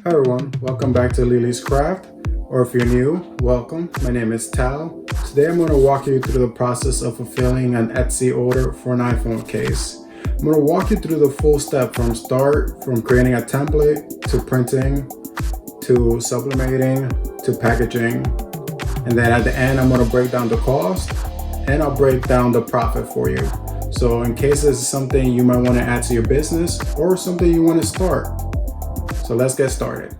Hi everyone, welcome back to Lily's Craft, or if you're new, welcome. My name is Tal. Today I'm going to walk you through the process of fulfilling an Etsy order for an iPhone case. I'm going to walk you through the full step from start, from creating a template, to printing, to sublimating, to packaging. And then at the end, I'm going to break down the cost, and I'll break down the profit for you. So in case this is something you might want to add to your business, or something you want to start. So let's get started.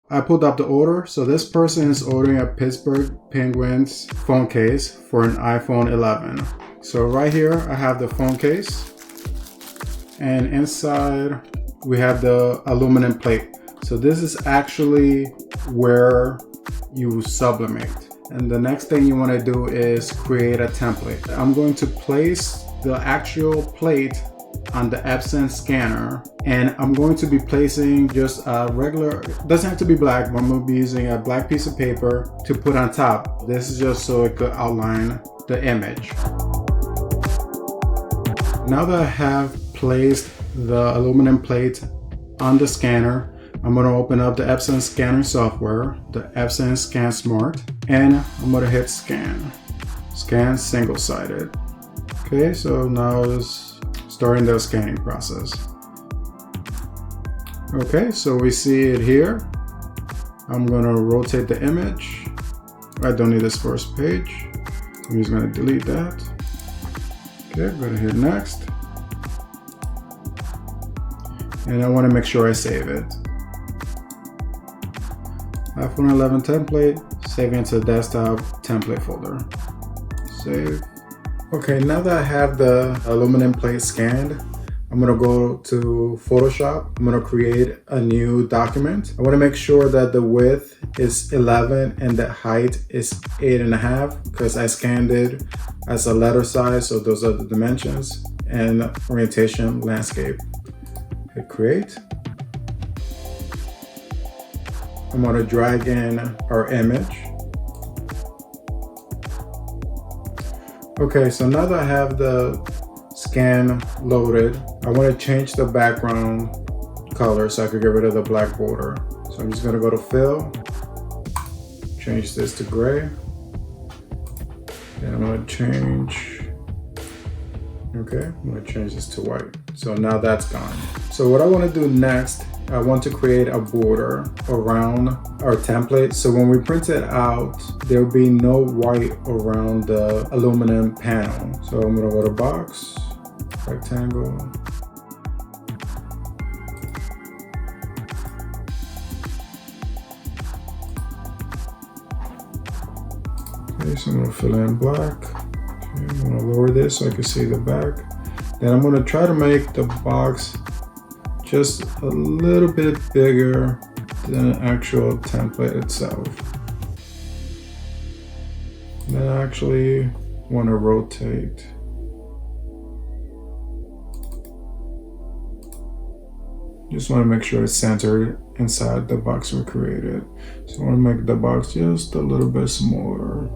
I pulled up the order. So this person is ordering a Pittsburgh Penguins phone case for an iPhone 11. So right here, I have the phone case, and inside we have the aluminum plate. So this is actually where you sublimate. And the next thing you want to do is create a template. I'm going to place the actual plate on the Epson scanner, and I'm going to be placing just a regular, doesn't have to be black, but I'm going to be using a black piece of paper to put on top. This is just so it could outline the image. Now that I have placed the aluminum plate on the scanner, I'm going to open up the Epson scanning software, the Epson Scan Smart, and I'm going to hit scan. Scan single-sided. Okay, so now it's starting the scanning process. Okay, so we see it here. I'm going to rotate the image. I don't need this first page. I'm just going to delete that. Okay, I'm going to hit next. And I want to make sure I save it. iPhone 11 template, save into the desktop template folder. Save. Okay, now that I have the aluminum plate scanned, I'm going to go to Photoshop. I'm going to create a new document. I want to make sure that the width is 11 and the height is 8.5 because I scanned it as a letter size, so those are the dimensions, and orientation landscape. Hit create. I'm going to drag in our image. Okay, so now that I have the scan loaded, I want to change the background color so I could get rid of the black border. So I'm just going to go to fill, change this to gray, and I'm going to change, okay, I'm going to change this to white. So now that's gone. So what I want to do next, I want to create a border around our template. So when we print it out, there'll be no white around the aluminum panel. So I'm going to go to box, rectangle. Okay, so I'm going to fill in black. Okay, I'm going to lower this so I can see the back. Then I'm going to try to make the box just a little bit bigger than the actual template itself. Then I actually want to rotate. Just want to make sure it's centered inside the box we created. So I want to make the box just a little bit smaller.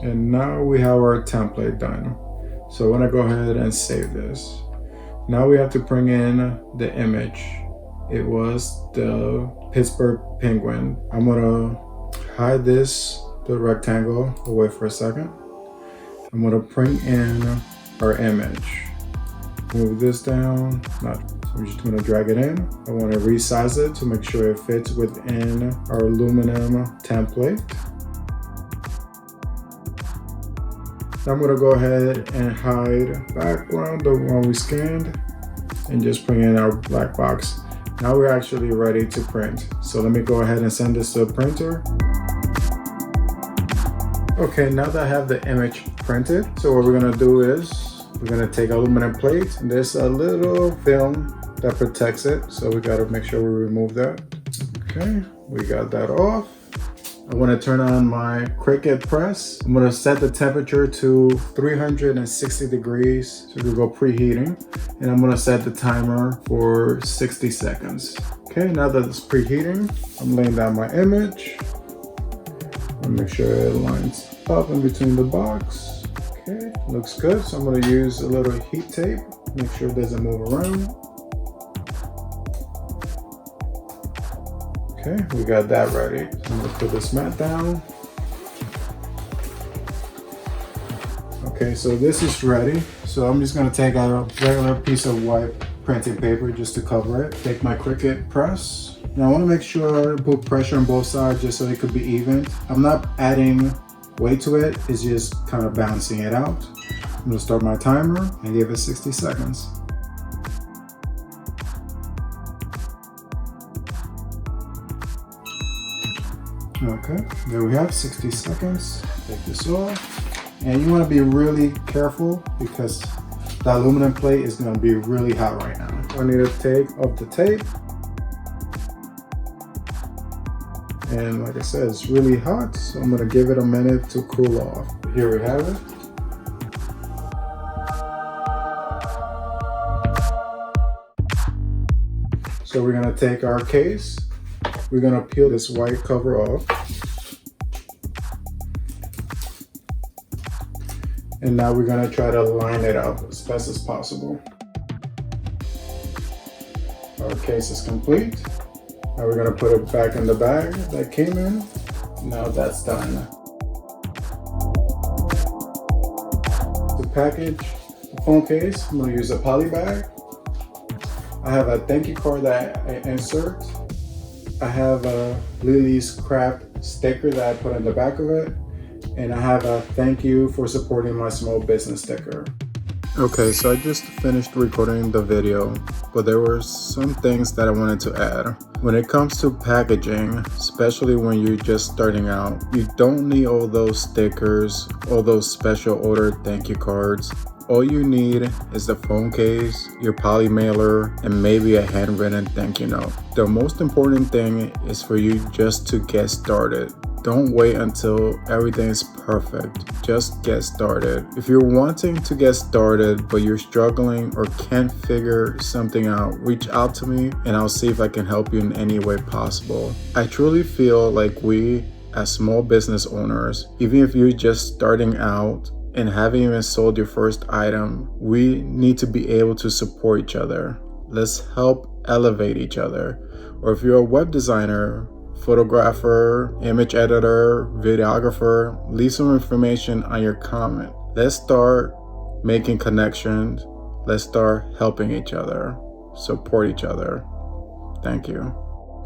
And now we have our template done. So I want to go ahead and save this. Now we have to bring in the image. It was the Pittsburgh Penguin. I'm gonna hide this, the rectangle, away for a second. I'm gonna bring in our image. Move this down. So I'm just gonna drag it in. I want to resize it to make sure it fits within our aluminum template. I'm going to go ahead and hide background, the one we scanned, and just bring in our black box. Now we're actually ready to print. So let me go ahead and send this to the printer. Okay, now that I have the image printed, so what we're going to do is we're going to take aluminum plate. There's a little film that protects it, so we got to make sure we remove that. Okay, we got that off. I want to turn on my Cricut press. I'm going to set the temperature to 360 degrees, so we'll go preheating. And I'm going to set the timer for 60 seconds. Okay, now that it's preheating, I'm laying down my image. I'll make sure it lines up in between the box. Okay, looks good. So I'm going to use a little heat tape, make sure it doesn't move around. Okay, we got that ready. So I'm gonna put this mat down. Okay, so this is ready. So I'm just gonna take a regular piece of white printing paper just to cover it. Take my Cricut press. Now I wanna make sure I put pressure on both sides just so it could be even. I'm not adding weight to it, it's just kind of balancing it out. I'm gonna start my timer and give it 60 seconds. Okay, there we have 60 seconds. Take this off. And you want to be really careful because the aluminum plate is going to be really hot right now. I need to take off the tape. And like I said, it's really hot, so I'm going to give it a minute to cool off. Here we have it. So we're going to take our case. We're going to peel this white cover off. And now we're going to try to line it up as best as possible. Our case is complete. Now we're going to put it back in the bag that came in. Now that's done. To package the phone case, I'm going to use a poly bag. I have a thank you card that I insert. I have a Lily's Craft sticker that I put on the back of it. And I have a thank you for supporting my small business sticker. Okay, so I just finished recording the video, but there were some things that I wanted to add. When it comes to packaging, especially when you're just starting out, you don't need all those stickers, all those special order thank you cards. All you need is the phone case, your poly mailer, and maybe a handwritten thank you note. The most important thing is for you just to get started. Don't wait until everything is perfect. Just get started. If you're wanting to get started, but you're struggling or can't figure something out, reach out to me and I'll see if I can help you in any way possible. I truly feel like we, as small business owners, even if you're just starting out and haven't even sold your first item, we need to be able to support each other. Let's help elevate each other. Or if you're a web designer, photographer, image editor, videographer, leave some information on your comment. Let's start making connections. Let's start helping each other, support each other. Thank you.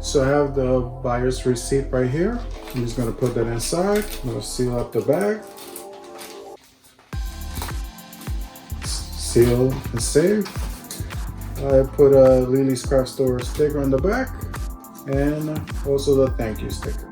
So I have the buyer's receipt right here. I'm just gonna put that inside. I'm gonna seal up the bag. Seal and save. I put a Lily's Craft Store sticker on the back and also the thank you sticker.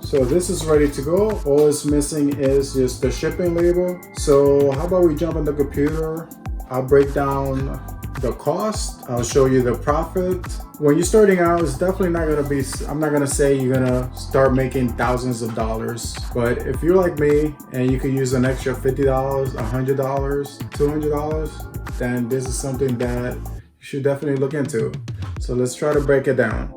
So this is ready to go. All it's missing is just the shipping label. So how about we jump on the computer? I'll break down the cost. I'll show you the profit. When you're starting out, it's definitely not gonna be, I'm not gonna say you're gonna start making thousands of dollars, but if you're like me and you can use an extra $50, $100, $200, then this is something that you should definitely look into. So let's try to break it down.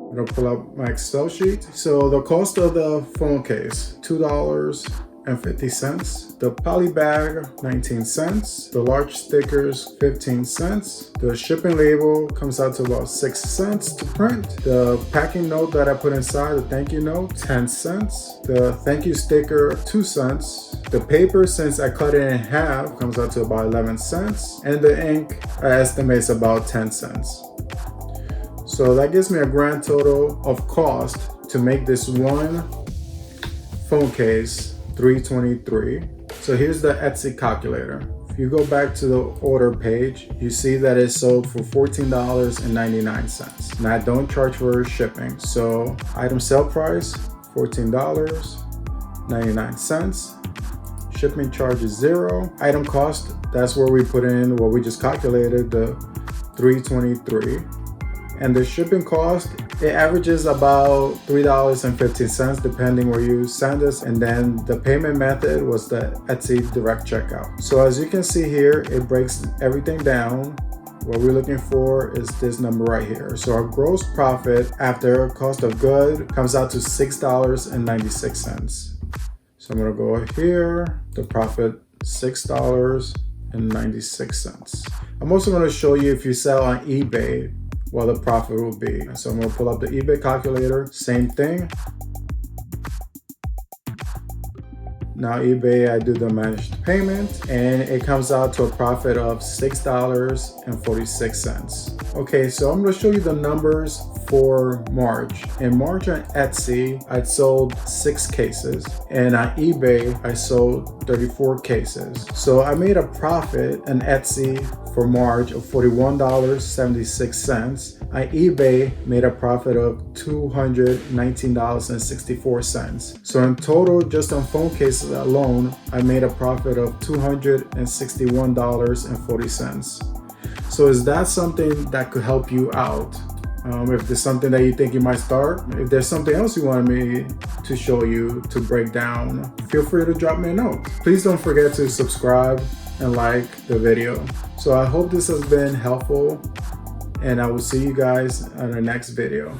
I'm gonna pull up my Excel sheet. So the cost of the phone case, $2.50. The poly bag, 19 cents. The large stickers, 15 cents. The shipping label comes out to about 6 cents to print. The packing note that I put inside, the thank you note, 10 cents. The thank you sticker, 2 cents. The paper, since I cut it in half, comes out to about 11 cents. And the ink, I estimate is about 10 cents. So that gives me a grand total of cost to make this one phone case, $323. So here's the Etsy calculator. If you go back to the order page, you see that it sold for $14.99. Now I don't charge for shipping. So item sale price, $14.99. Shipping charge is $0. Item cost, that's where we put in what we just calculated, the $323. And the shipping cost, it averages about $3.15 depending where you send us. And then the payment method was the Etsy direct checkout. So as you can see here, it breaks everything down. What we're looking for is this number right here. So our gross profit after cost of good comes out to $6.96. So I'm gonna go here, the profit $6.96. I'm also gonna show you if you sell on eBay, what the profit will be. So I'm gonna pull up the eBay calculator, same thing. Now eBay, I do the managed payment and it comes out to a profit of $6.46. Okay, so I'm gonna show you the numbers for March. In March on Etsy, I sold 6 cases and on eBay, I sold 34 cases. So I made a profit on Etsy for March of $41.76. On eBay, made a profit of $219.64. So in total, just on phone cases alone, I made a profit of $261.40. So is that something that could help you out? If there's something that you think you might start, if there's something else you wanted me to show you to break down, feel free to drop me a note. Please don't forget to subscribe and like the video. So I hope this has been helpful and I will see you guys on the next video.